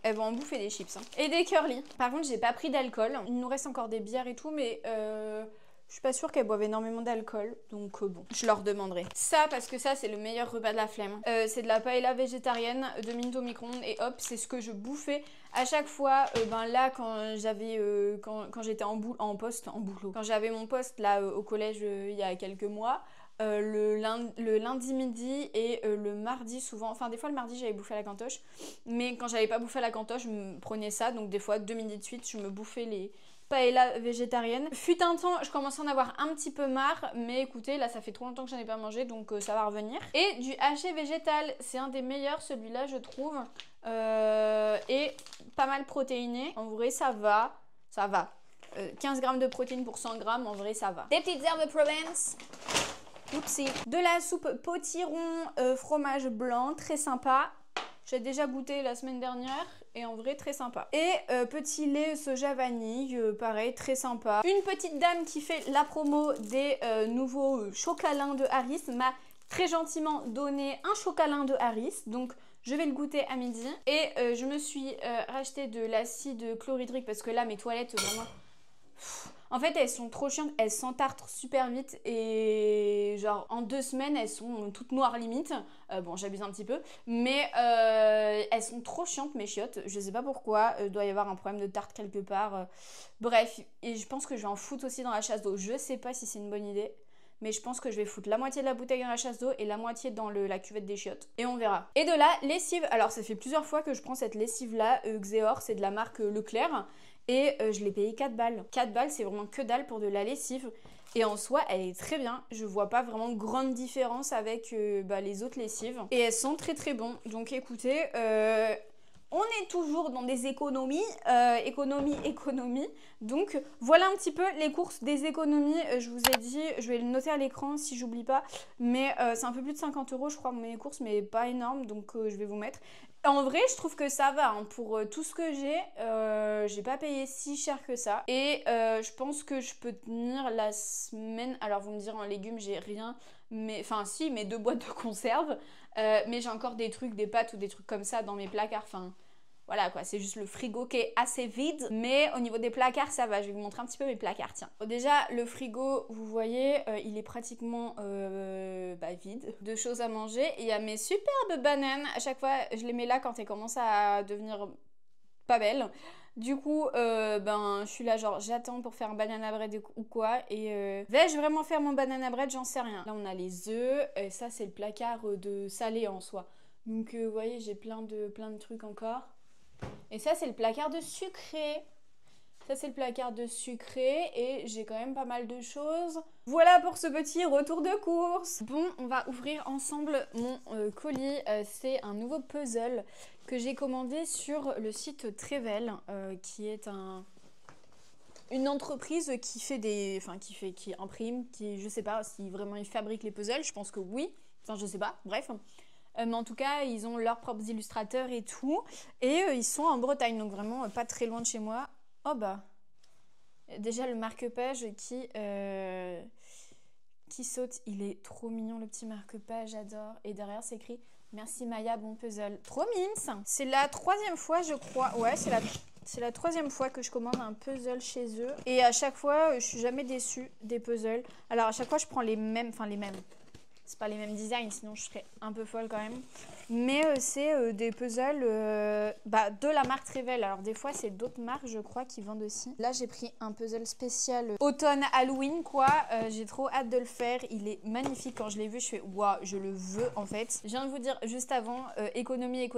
Elles vont en bouffer des chips. Hein. Et des curly. Par contre, j'ai pas pris d'alcool. Il nous reste encore des bières et tout, mais... je suis pas sûre qu'elles boivent énormément d'alcool, donc bon, je leur demanderai. Ça, parce que ça, c'est le meilleur repas de la flemme. C'est de la paella végétarienne, 2 minutes au micro-ondes, et hop, c'est ce que je bouffais à chaque fois. Là, quand j'avais, quand j'étais en poste, en boulot, quand j'avais mon poste là au collège il y a quelques mois, le lundi midi et le mardi souvent, enfin des fois le mardi j'avais bouffé à la cantoche, mais quand j'avais pas bouffé à la cantoche, je me prenais ça, donc des fois 2 midis de suite, je me bouffais les paella végétarienne. Fut un temps, je commençais à en avoir un petit peu marre, mais écoutez, là ça fait trop longtemps que j'en ai pas mangé, donc ça va revenir. Et du haché végétal, c'est un des meilleurs, celui-là je trouve, et pas mal protéiné. En vrai ça va, 15 grammes de protéines pour 100 grammes, en vrai ça va. Des petites herbes de Provence. Oupsie. De la soupe potiron fromage blanc, très sympa. J'ai déjà goûté la semaine dernière et en vrai très sympa. Et petit lait soja vanille, pareil, très sympa. Une petite dame qui fait la promo des nouveaux chocolats de Harris m'a très gentiment donné un chocolat de Harris, donc je vais le goûter à midi. Et je me suis racheté de l'acide chlorhydrique parce que là mes toilettes vraiment... En fait, elles sont trop chiantes, elles s'entartrent super vite et genre en 2 semaines, elles sont toutes noires limite. Bon, j'abuse un petit peu, mais elles sont trop chiantes mes chiottes. Je sais pas pourquoi, il doit y avoir un problème de tarte quelque part. Bref, et je pense que je vais en foutre aussi dans la chasse d'eau. Je sais pas si c'est une bonne idée, mais je pense que je vais foutre la moitié de la bouteille dans la chasse d'eau et la moitié dans la cuvette des chiottes. Et on verra. Et de là, lessive. Alors, ça fait plusieurs fois que je prends cette lessive-là, Xeor, c'est de la marque Leclerc. Et je l'ai payé 4 balles. 4 balles, c'est vraiment que dalle pour de la lessive. Et en soi, elle est très bien. Je vois pas vraiment grande différence avec les autres lessives. Et elles sont très très bonnes. Donc écoutez, on est toujours dans des économies. Économie. Donc voilà un petit peu les courses des économies. Je vous ai dit, je vais le noter à l'écran si j'oublie pas. Mais c'est un peu plus de 50 € je crois mes courses, mais pas énorme. Donc je vais vous mettre... En vrai, je trouve que ça va, hein. Pour tout ce que j'ai pas payé si cher que ça. Et je pense que je peux tenir la semaine. Alors, vous me direz, en légumes, j'ai rien. Mais, enfin, si, mes 2 boîtes de conserve. Mais j'ai encore des trucs, des pâtes ou des trucs comme ça dans mes placards. Enfin, voilà quoi, c'est juste le frigo qui est assez vide. Mais au niveau des placards, ça va. Je vais vous montrer un petit peu mes placards, tiens. Déjà, le frigo, vous voyez, il est pratiquement vide. 2 choses à manger. Et il y a mes superbes bananes. À chaque fois, je les mets là quand elles commencent à devenir pas belles. Du coup, je suis là genre, j'attends pour faire un banana bread ou quoi. Et vais-je vraiment faire mon banana bread? J'en sais rien. Là, on a les œufs. Et ça, c'est le placard de salé en soi. Donc, vous voyez, j'ai plein de trucs encore. Et ça, c'est le placard de sucré. Ça, c'est le placard de sucré et j'ai quand même pas mal de choses. Voilà pour ce petit retour de course. Bon, on va ouvrir ensemble mon colis. C'est un nouveau puzzle que j'ai commandé sur le site Trevel, qui est une entreprise qui fait qui imprime, je sais pas si vraiment ils fabriquent les puzzles. Je pense que oui. Enfin, je sais pas. Bref. Mais en tout cas, ils ont leurs propres illustrateurs et tout. Et ils sont en Bretagne, donc vraiment pas très loin de chez moi. Oh bah, déjà le marque-page qui saute, il est trop mignon le petit marque-page, j'adore. Et derrière c'est écrit « Merci Maya, bon puzzle ». Trop mimes. C'est la 3e fois je crois, ouais c'est la 3e fois que je commande un puzzle chez eux. Et à chaque fois, je suis jamais déçue des puzzles. Alors à chaque fois je prends les mêmes. c'est pas les mêmes designs, sinon je serais un peu folle quand même. Mais c'est des puzzles de la marque Trevel. Alors des fois c'est d'autres marques je crois qui vendent aussi. Là j'ai pris un puzzle spécial automne Halloween quoi. J'ai trop hâte de le faire. Il est magnifique. Quand je l'ai vu je fais waouh, je le veux en fait. Je viens de vous dire juste avant économie.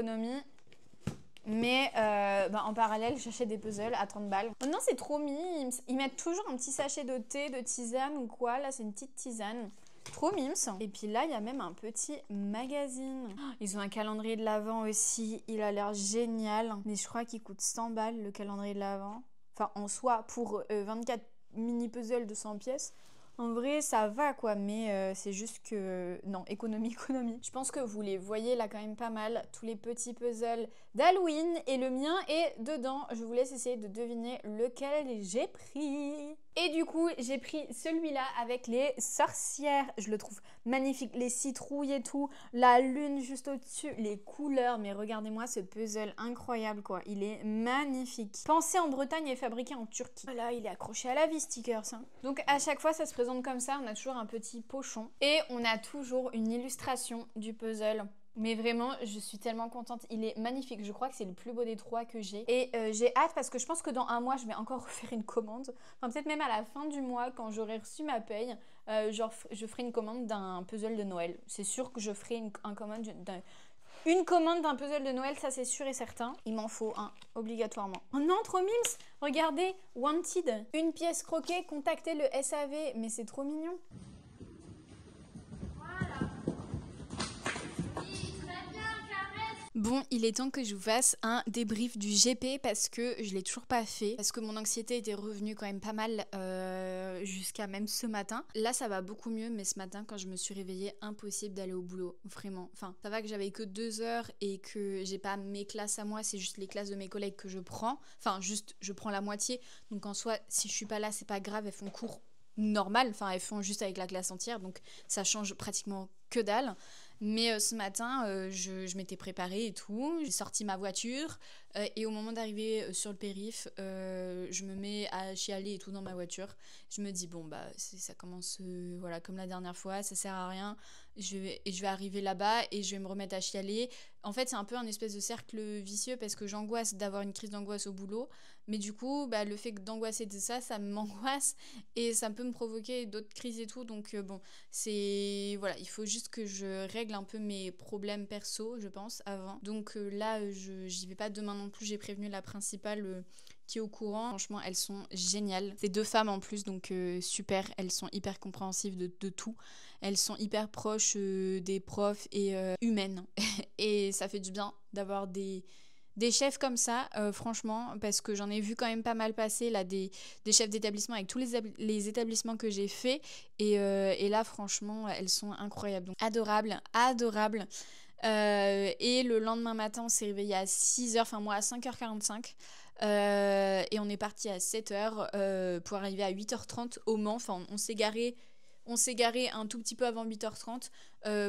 Mais en parallèle, j'achète des puzzles à 30 balles. Maintenant, c'est trop mime. Ils mettent toujours un petit sachet de thé, de tisane ou quoi. Là, c'est une petite tisane. Trop mimes. Et puis là, il y a même un petit magazine. Ils ont un calendrier de l'Avent aussi. Il a l'air génial. Mais je crois qu'il coûte 100 balles, le calendrier de l'Avent. Enfin, en soi, pour 24 mini-puzzles de 100 pièces. En vrai, ça va quoi, mais c'est juste que... Non, économie. Je pense que vous les voyez là quand même pas mal, tous les petits puzzles d'Halloween. Et le mien est dedans. Je vous laisse essayer de deviner lequel j'ai pris. Et du coup, j'ai pris celui-là avec les sorcières. Je le trouve magnifique. Les citrouilles et tout. La lune juste au-dessus. Les couleurs. Mais regardez-moi ce puzzle incroyable quoi. Il est magnifique. Pensé en Bretagne et fabriqué en Turquie. Voilà, il est accroché à la vie, stickers. Hein. Donc à chaque fois, ça se présente comme ça. On a toujours un petit pochon. Et on a toujours une illustration du puzzle. Mais vraiment, je suis tellement contente. Il est magnifique. Je crois que c'est le plus beau des 3 que j'ai. Et j'ai hâte parce que je pense que dans un mois, je vais encore refaire une commande. Enfin, peut-être même à la fin du mois, quand j'aurai reçu ma paye, je ferai une commande d'un puzzle de Noël. C'est sûr que je ferai une commande d'un puzzle de Noël, ça c'est sûr et certain. Il m'en faut un, obligatoirement. Oh non, trop mimes! Regardez, Wanted. Une pièce croquée, contactez le SAV. Mais c'est trop mignon. Bon, il est temps que je vous fasse un débrief du GP parce que je l'ai toujours pas fait. Parce que mon anxiété était revenue quand même pas mal jusqu'à même ce matin. Là, ça va beaucoup mieux, mais ce matin, quand je me suis réveillée, impossible d'aller au boulot, vraiment. Enfin, ça va que j'avais que 2 heures et que j'ai pas mes classes à moi, c'est juste les classes de mes collègues que je prends. Enfin, juste, je prends la moitié. Donc en soi, si je suis pas là, c'est pas grave, elles font cours normal. Enfin, elles font juste avec la classe entière, donc ça change pratiquement que dalle. Mais ce matin, je m'étais préparée et tout. J'ai sorti ma voiture et au moment d'arriver sur le périph', je me mets à chialer et tout dans ma voiture. Je me dis, bon, bah, ça commence voilà, comme la dernière fois, ça sert à rien. Je vais arriver là-bas et je vais me remettre à chialer. En fait, c'est un peu un espèce de cercle vicieux parce que j'angoisse d'avoir une crise d'angoisse au boulot. Mais du coup, bah, le fait d'angoisser de ça m'angoisse et ça peut me provoquer d'autres crises et tout. Donc, bon, voilà, il faut juste que je règle un peu mes problèmes perso, je pense, avant. Donc là, j'y vais pas demain non plus. J'ai prévenu la principale qui est au courant. Franchement, elles sont géniales. C'est 2 femmes en plus, donc super. Elles sont hyper compréhensives de tout. Elles sont hyper proches des profs et humaines. Et ça fait du bien d'avoir des chefs comme ça, franchement, parce que j'en ai vu quand même pas mal passer là, des chefs d'établissement avec tous les établissements que j'ai fait. Et là, franchement, elles sont incroyables. Donc, adorables. Et le lendemain matin, on s'est réveillé à 6h, enfin moi à 5h45. Et on est parti à 7h pour arriver à 8h30 au Mans. Enfin, on s'est garé un tout petit peu avant 8h30,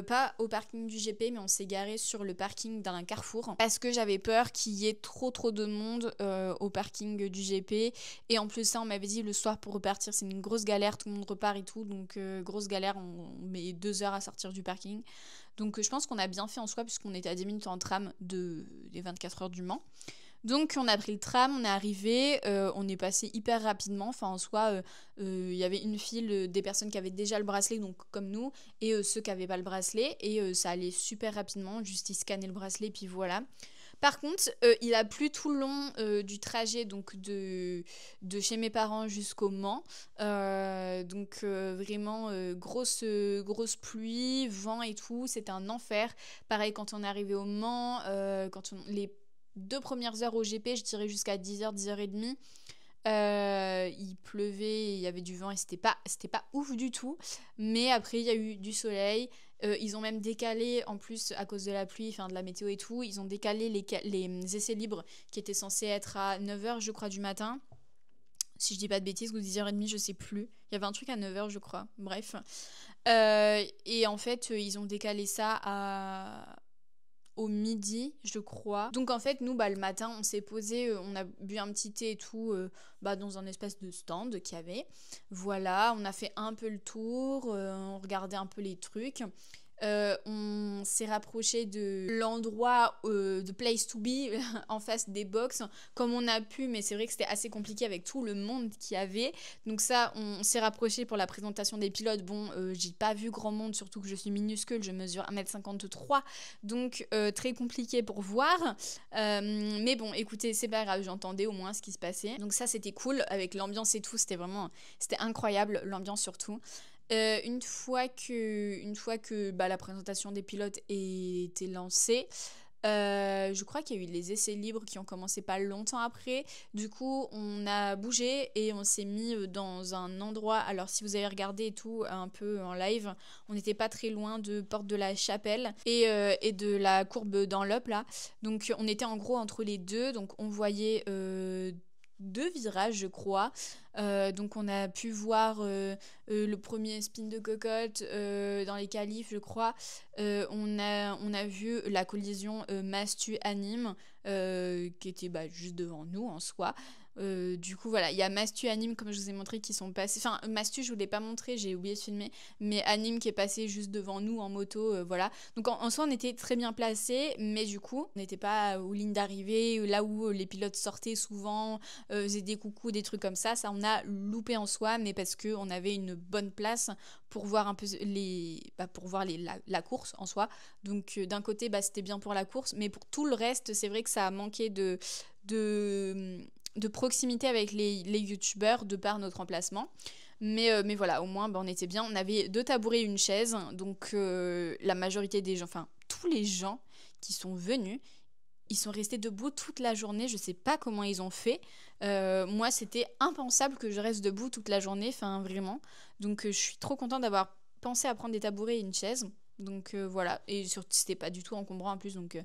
pas au parking du GP, mais on s'est garé sur le parking d'un carrefour parce que j'avais peur qu'il y ait trop de monde au parking du GP. Et en plus ça, on m'avait dit le soir pour repartir, c'est une grosse galère, tout le monde repart et tout, donc grosse galère, on met 2 heures à sortir du parking. Donc je pense qu'on a bien fait en soi puisqu'on était à 10 minutes en tram des 24 heures du Mans. Donc on a pris le tram, on est arrivé, on est passé hyper rapidement. Enfin en soi, il y avait une file des personnes qui avaient déjà le bracelet, donc comme nous, et ceux qui n'avaient pas le bracelet. Et ça allait super rapidement, juste ils scannaient le bracelet, puis voilà. Par contre, il a plu tout le long du trajet, donc de chez mes parents jusqu'au Mans. Donc vraiment grosse pluie, vent et tout, c'était un enfer. Pareil quand on est arrivé au Mans, les 2 premières heures au GP, je dirais jusqu'à 10h, 10h30. Il pleuvait, il y avait du vent et c'était pas ouf du tout. Mais après, il y a eu du soleil. Ils ont même décalé, en plus, à cause de la pluie, enfin de la météo et tout, ils ont décalé les essais libres qui étaient censés être à 9h, je crois, du matin. Si je dis pas de bêtises, ou 10h30, je sais plus. Il y avait un truc à 9h, je crois. Bref. Et en fait, ils ont décalé ça au midi, je crois. Donc en fait, nous, le matin, on s'est posé, on a bu un petit thé et tout dans un espèce de stand qu'il y avait. Voilà, on a fait un peu le tour, on regardait un peu les trucs. On s'est rapproché de l'endroit de Place to Be en face des box comme on a pu, mais c'est vrai que c'était assez compliqué avec tout le monde qu'il y avait. Donc ça, on s'est rapproché pour la présentation des pilotes. Bon, j'ai pas vu grand monde, surtout que je suis minuscule, je mesure 1m53, donc très compliqué pour voir. Mais bon, écoutez, c'est pas grave, j'entendais au moins ce qui se passait. Donc ça, c'était cool, avec l'ambiance et tout, c'était incroyable, l'ambiance surtout. Une fois que la présentation des pilotes était lancée, je crois qu'il y a eu les essais libres qui ont commencé pas longtemps après. Du coup, on a bougé et on s'est mis dans un endroit. Alors, si vous avez regardé et tout un peu en live, on n'était pas très loin de Porte de la Chapelle et de la courbe d'Enlope là. Donc, on était en gros entre les deux. Donc, on voyait 2 virages, je crois. Donc on a pu voir le premier spin de cocotte dans les qualifs, je crois. On a vu la collision Mastu-Anime qui était juste devant nous en soi. Du coup voilà, il y a Mastu et Anime comme je vous ai montré qui sont passés, enfin Mastu je vous l'ai pas montré, j'ai oublié de filmer, mais Anime qui est passé juste devant nous en moto, voilà. Donc en soi on était très bien placés, mais du coup on n'était pas aux lignes d'arrivée, là où les pilotes sortaient souvent, faisaient des coucous, des trucs comme ça on a loupé en soi, mais parce qu'on avait une bonne place pour voir un peu la course en soi. Donc d'un côté c'était bien pour la course, mais pour tout le reste c'est vrai que ça a manqué de proximité avec les youtubeurs de par notre emplacement. Mais voilà, au moins on était bien. On avait 2 tabourets et une chaise. Donc la majorité des gens, enfin tous les gens qui sont venus, ils sont restés debout toute la journée. Je sais pas comment ils ont fait. Moi, c'était impensable que je reste debout toute la journée. Enfin, vraiment. Donc je suis trop contente d'avoir pensé à prendre des tabourets et une chaise. Donc voilà, et surtout c'était pas du tout encombrant en plus, donc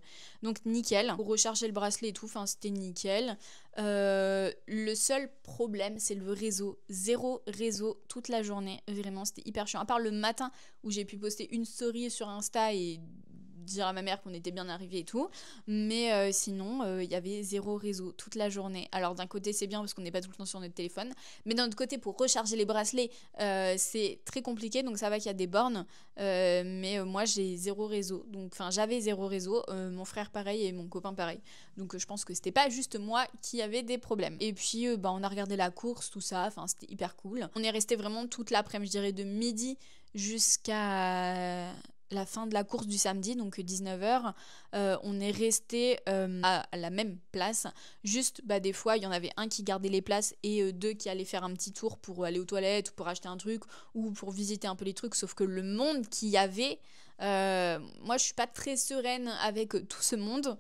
nickel. Pour recharger le bracelet et tout, enfin c'était nickel. Le seul problème c'est le réseau, 0 réseau toute la journée, vraiment c'était hyper chiant. À part le matin où j'ai pu poster une story sur Insta et dire à ma mère qu'on était bien arrivé et tout, mais sinon il y avait 0 réseau toute la journée. Alors d'un côté c'est bien parce qu'on n'est pas tout le temps sur notre téléphone, mais d'un autre côté pour recharger les bracelets c'est très compliqué, donc ça va qu'il y a des bornes, mais moi j'ai 0 réseau, donc enfin j'avais 0 réseau, mon frère pareil et mon copain pareil, donc je pense que c'était pas juste moi qui avait des problèmes. Et puis on a regardé la course, tout ça, enfin c'était hyper cool. On est resté vraiment toute l'après-midi, je dirais de midi jusqu'à la fin de la course du samedi, donc 19h, on est resté à la même place. Juste, des fois, il y en avait un qui gardait les places et 2 qui allaient faire un petit tour pour aller aux toilettes ou pour acheter un truc ou pour visiter un peu les trucs. Sauf que le monde qu'il y avait, moi, je suis pas très sereine avec tout ce monde.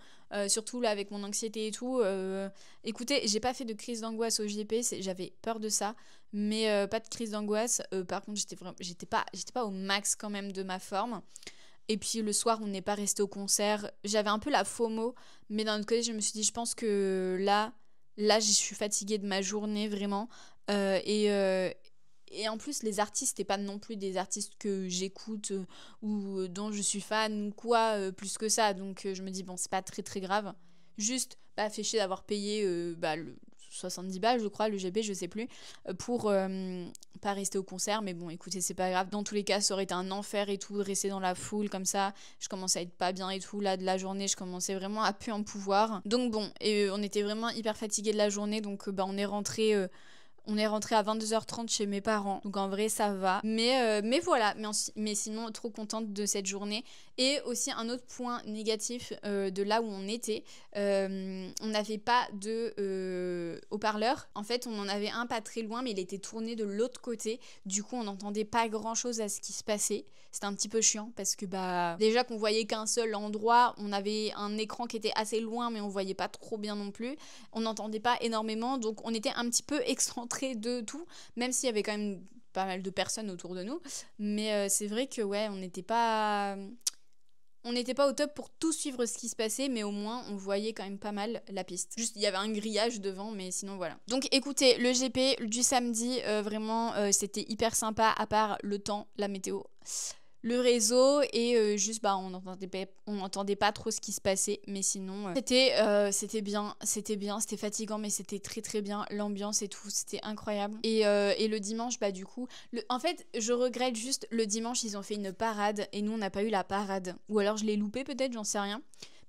Surtout là avec mon anxiété et tout. Écoutez, j'ai pas fait de crise d'angoisse au JP, j'avais peur de ça, mais pas de crise d'angoisse. Par contre, j'étais pas au max quand même de ma forme. Et puis le soir, on n'est pas resté au concert. J'avais un peu la FOMO, mais d'un autre côté, je me suis dit, je pense que là, je suis fatiguée de ma journée vraiment. Et en plus, les artistes, c'était pas non plus des artistes que j'écoute ou dont je suis fan ou quoi, plus que ça. Donc je me dis, bon, c'est pas très très grave. Juste, fait chier d'avoir payé le 70 balles, je crois, le GP, je sais plus, pour pas rester au concert. Mais bon, écoutez, c'est pas grave. Dans tous les cas, ça aurait été un enfer et tout, de rester dans la foule comme ça. Je commençais à être pas bien et tout. Là, de la journée, je commençais vraiment à plus en pouvoir. Donc bon, et on était vraiment hyper fatigués de la journée. Donc on est rentré... On est rentré à 22h30 chez mes parents, donc en vrai ça va. Mais voilà, mais sinon trop contente de cette journée. Et aussi un autre point négatif de là où on était, on n'avait pas de haut-parleur. En fait, on en avait un pas très loin, mais il était tourné de l'autre côté. Du coup, on n'entendait pas grand-chose à ce qui se passait. C'était un petit peu chiant parce que déjà qu'on voyait qu'un seul endroit, on avait un écran qui était assez loin, mais on voyait pas trop bien non plus. On n'entendait pas énormément, donc on était un petit peu excentré de tout, même s'il y avait quand même pas mal de personnes autour de nous, mais c'est vrai que on n'était pas au top pour tout suivre ce qui se passait, mais au moins on voyait quand même pas mal la piste. Juste il y avait un grillage devant, mais sinon voilà. Donc écoutez, le GP du samedi, vraiment c'était hyper sympa, à part le temps, la météo. le réseau et juste bah on n'entendait pas trop ce qui se passait, mais sinon c'était bien, c'était fatigant mais c'était très très bien, l'ambiance et tout, c'était incroyable. Et le dimanche bah du coup, en fait je regrette juste le dimanche ils ont fait une parade et nous on n'a pas eu la parade, ou alors je l'ai loupé peut-être, j'en sais rien.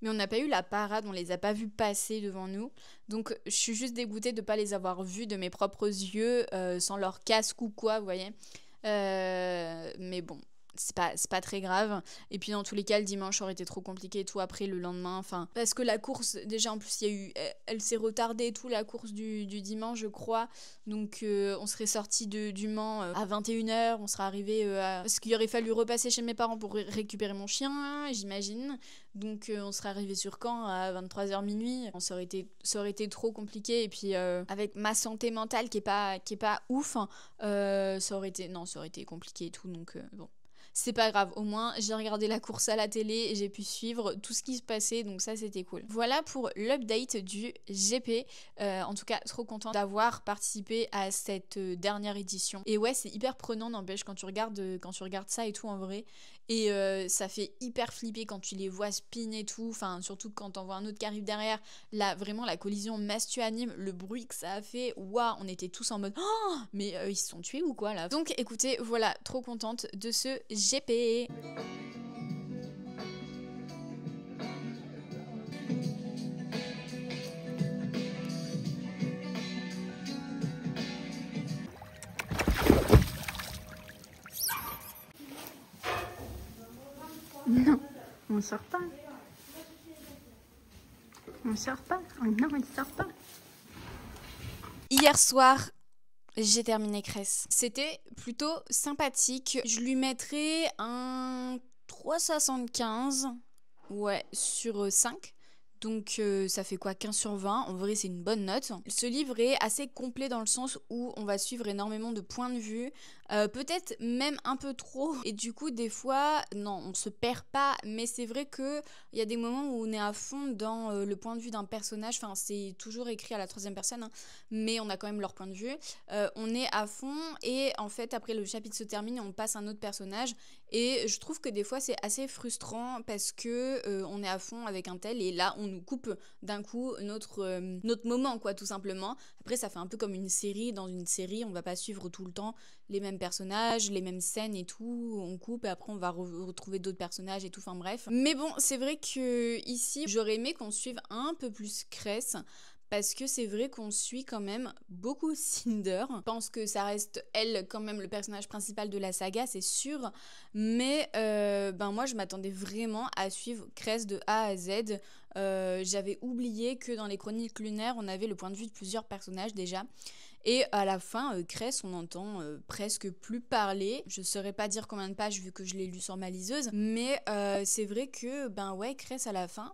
Mais on n'a pas eu la parade, on les a pas vus passer devant nous. Donc je suis juste dégoûtée de ne pas les avoir vus de mes propres yeux, sans leur casque ou quoi, vous voyez. Mais bon, c'est pas très grave. Et puis dans tous les cas, le dimanche aurait été trop compliqué et tout après le lendemain. Enfin, parce que la course, déjà en plus, elle s'est retardée et tout, la course du dimanche, je crois. Donc on serait sorti du Mans à 21h, on serait arrivé parce qu'il aurait fallu repasser chez mes parents pour récupérer mon chien, j'imagine. Donc on serait arrivé sur Caen à 23h minuit. Ça aurait été trop compliqué. Et puis avec ma santé mentale qui est pas ouf, ça aurait été compliqué et tout. Donc bon. C'est pas grave, au moins j'ai regardé la course à la télé et j'ai pu suivre tout ce qui se passait, donc ça c'était cool. Voilà pour l'update du GP. En tout cas, trop contente d'avoir participé à cette dernière édition. Et ouais, c'est hyper prenant, n'empêche, quand tu regardes ça et tout en vrai. Et ça fait hyper flipper quand tu les vois spin et tout, enfin surtout quand t'en vois un autre qui arrive derrière. Là, vraiment la collision masse-tu-anime, le bruit que ça a fait, waouh, on était tous en mode oh, mais ils se sont tués ou quoi là. Donc écoutez, voilà, trop contente de ce GP. Non, on sort pas. On sort pas. Oh non, il sort pas. Hier soir, j'ai terminé Cress. C'était plutôt sympathique. Je lui mettrais un 3,75 ouais, sur 5. Donc ça fait quoi, 15 sur 20, en vrai c'est une bonne note. Ce livre est assez complet dans le sens où on va suivre énormément de points de vue, peut-être même un peu trop. Et du coup des fois, non on se perd pas, mais c'est vrai qu'il y a des moments où on est à fond dans le point de vue d'un personnage, enfin c'est toujours écrit à la troisième personne, hein, mais on a quand même leur point de vue. On est à fond et en fait après le chapitre se termine, on passe à un autre personnage. Et je trouve que des fois c'est assez frustrant parce que on est à fond avec un tel et là on nous coupe d'un coup notre moment quoi, tout simplement. Après ça fait un peu comme une série, dans une série on va pas suivre tout le temps les mêmes personnages, les mêmes scènes et tout, on coupe et après on va retrouver d'autres personnages et tout, enfin bref. Mais bon, c'est vrai que ici j'aurais aimé qu'on suive un peu plus Cress. Parce que c'est vrai qu'on suit quand même beaucoup Cinder. Je pense que ça reste elle quand même le personnage principal de la saga, c'est sûr. Mais moi je m'attendais vraiment à suivre Cress de A à Z. J'avais oublié que dans les Chroniques lunaires on avait le point de vue de plusieurs personnages déjà. Et à la fin, Cress, on entend presque plus parler. Je saurais pas dire combien de pages vu que je l'ai lu sur ma liseuse. Mais c'est vrai que, Cress à la fin...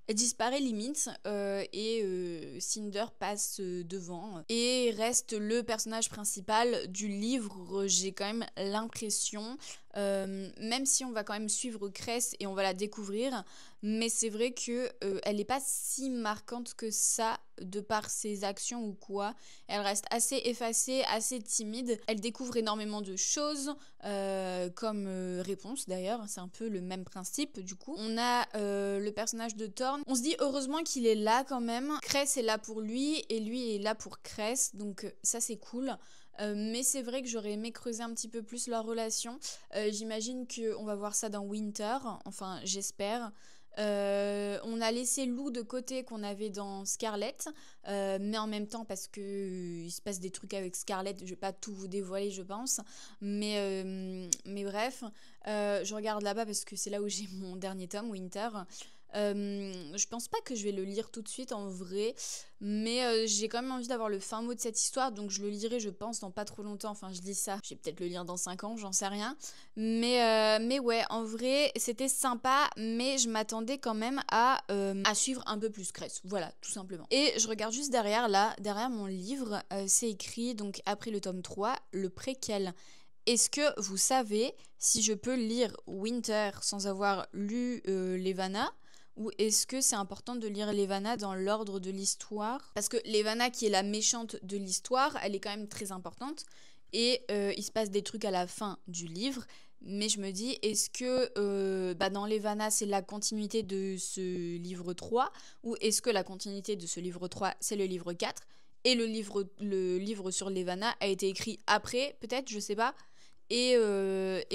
Elle disparaît limite et Cinder passe devant et reste le personnage principal du livre, j'ai quand même l'impression, même si on va quand même suivre Cress et on va la découvrir, mais c'est vrai que elle n'est pas si marquante que ça de par ses actions ou quoi. Elle reste assez effacée, assez timide. Elle découvre énormément de choses comme Réponse d'ailleurs, c'est un peu le même principe du coup. On a le personnage de Thorn. On se dit heureusement qu'il est là quand même. Cress est là pour lui et lui est là pour Cress, donc ça c'est cool. Mais c'est vrai que j'aurais aimé creuser un petit peu plus leur relation. J'imagine qu'on va voir ça dans Winter, enfin j'espère. On a laissé Lou de côté qu'on avait dans Scarlet, mais en même temps parce que il se passe des trucs avec Scarlet, je vais pas tout vous dévoiler je pense, mais bref, je regarde là-bas parce que c'est là où j'ai mon dernier tome, Winter. Je pense pas que je vais le lire tout de suite en vrai, mais j'ai quand même envie d'avoir le fin mot de cette histoire, donc je le lirai je pense dans pas trop longtemps, enfin je dis ça, je vais peut-être le lire dans 5 ans, j'en sais rien, mais ouais, en vrai c'était sympa, mais je m'attendais quand même à suivre un peu plus Cress, voilà, tout simplement. Et je regarde juste derrière, là, derrière mon livre, c'est écrit, donc après le tome 3, le préquel. Est-ce que vous savez si je peux lire Winter sans avoir lu Levana ? Ou est-ce que c'est important de lire Levana dans l'ordre de l'histoire ? Parce que Levana, qui est la méchante de l'histoire, elle est quand même très importante. Et il se passe des trucs à la fin du livre. Mais je me dis, est-ce que dans Levana, c'est la continuité de ce livre 3 ou est-ce que la continuité de ce livre 3, c'est le livre 4 et le livre sur Levana a été écrit après, peut-être, je sais pas. Et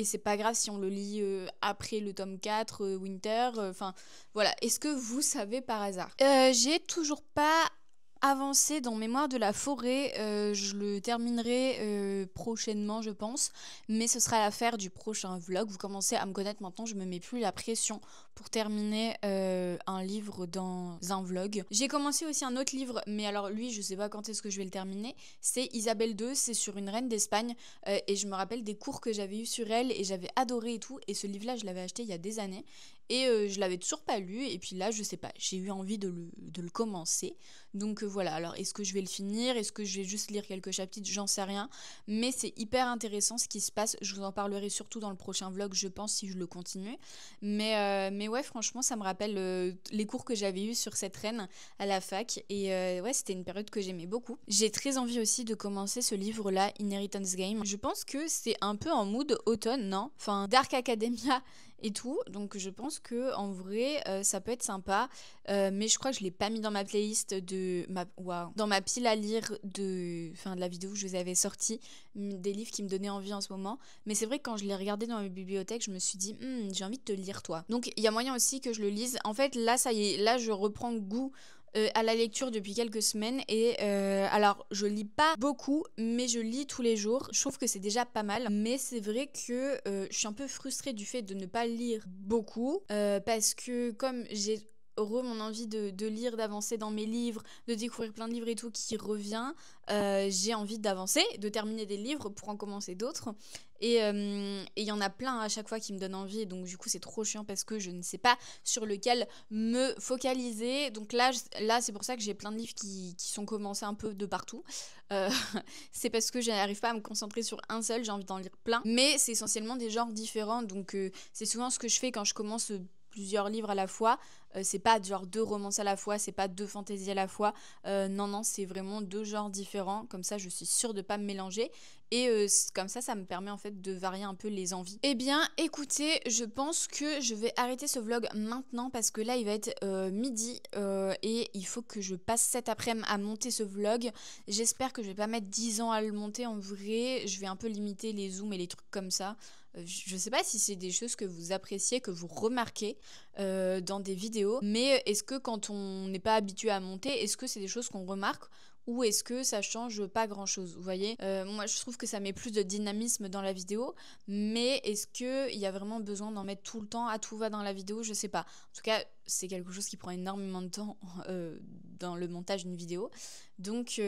c'est pas grave si on le lit après le tome 4, Winter, enfin voilà. Est-ce que vous savez par hasard? J'ai toujours pas avancé dans Mémoire de la forêt, je le terminerai prochainement je pense, mais ce sera l'affaire du prochain vlog. Vous commencez à me connaître maintenant, je me mets plus la pression pour terminer un livre dans un vlog. J'ai commencé aussi un autre livre, mais alors lui je sais pas quand est-ce que je vais le terminer, c'est Isabelle II, c'est sur une reine d'Espagne, et je me rappelle des cours que j'avais eu sur elle et j'avais adoré et tout, et ce livre là je l'avais acheté il y a des années et je l'avais toujours pas lu, et puis là je sais pas, j'ai eu envie de le commencer, donc voilà. Alors est-ce que je vais le finir, est-ce que je vais juste lire quelques chapitres, j'en sais rien, mais c'est hyper intéressant ce qui se passe. Je vous en parlerai surtout dans le prochain vlog je pense si je le continue, mais ouais franchement ça me rappelle les cours que j'avais eu sur cette reine à la fac, et ouais c'était une période que j'aimais beaucoup. J'ai très envie aussi de commencer ce livre là, Inheritance Game. Je pense que c'est un peu en mood automne, non? Enfin Dark Academia et tout, donc je pense que en vrai ça peut être sympa, mais je crois que je l'ai pas mis dans ma playlist dans ma pile à lire de la vidéo que je vous avais sorti, des livres qui me donnaient envie en ce moment. Mais c'est vrai que quand je l'ai regardé dans ma bibliothèque, je me suis dit j'ai envie de te lire toi. Donc il y a moyen aussi que je le lise. En fait là ça y est, là je reprends goût à la lecture depuis quelques semaines, et alors je lis pas beaucoup mais je lis tous les jours. Je trouve que c'est déjà pas mal, mais c'est vrai que je suis un peu frustrée du fait de ne pas lire beaucoup, parce que comme j'ai mon envie de lire, d'avancer dans mes livres, de découvrir plein de livres et tout qui revient, j'ai envie d'avancer, de terminer des livres pour en commencer d'autres, et il y en a plein à chaque fois qui me donnent envie, donc du coup c'est trop chiant parce que je ne sais pas sur lequel me focaliser. Donc là c'est pour ça que j'ai plein de livres qui sont commencés un peu de partout, c'est parce que je n'arrive pas à me concentrer sur un seul, j'ai envie d'en lire plein, mais c'est essentiellement des genres différents, donc c'est souvent ce que je fais quand je commence plusieurs livres à la fois. C'est pas genre 2 romances à la fois, c'est pas 2 fantaisies à la fois, non c'est vraiment 2 genres différents, comme ça je suis sûre de pas me mélanger, et comme ça me permet en fait de varier un peu les envies. Eh bien écoutez, je pense que je vais arrêter ce vlog maintenant parce que là il va être midi, et il faut que je passe cet après-midi à monter ce vlog. J'espère que je vais pas mettre 10 ans à le monter, en vrai je vais un peu limiter les zooms et les trucs comme ça. Je sais pas si c'est des choses que vous appréciez, que vous remarquez dans des vidéos, mais est-ce que quand on n'est pas habitué à monter, est-ce que c'est des choses qu'on remarque, ou est-ce que ça change pas grand chose, vous voyez? Moi je trouve que ça met plus de dynamisme dans la vidéo, mais est-ce qu'il y a vraiment besoin d'en mettre tout le temps, à tout va dans la vidéo? Je sais pas. En tout cas c'est quelque chose qui prend énormément de temps dans le montage d'une vidéo, donc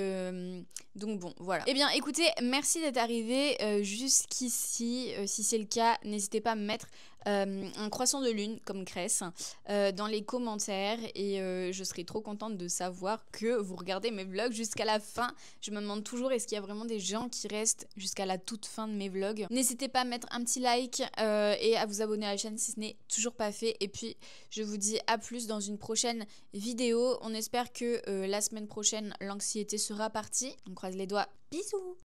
bon voilà. Eh bien écoutez, merci d'être arrivé jusqu'ici. Si c'est le cas, n'hésitez pas à me mettre un croissant de lune comme Cress dans les commentaires, et je serai trop contente de savoir que vous regardez mes vlogs jusqu'à la fin. Je me demande toujours, est-ce qu'il y a vraiment des gens qui restent jusqu'à la toute fin de mes vlogs? N'hésitez pas à mettre un petit like et à vous abonner à la chaîne si ce n'est toujours pas fait, et puis je vous dis à plus dans une prochaine vidéo. On espère que la semaine prochaine l'anxiété sera partie, on croise les doigts. Bisous.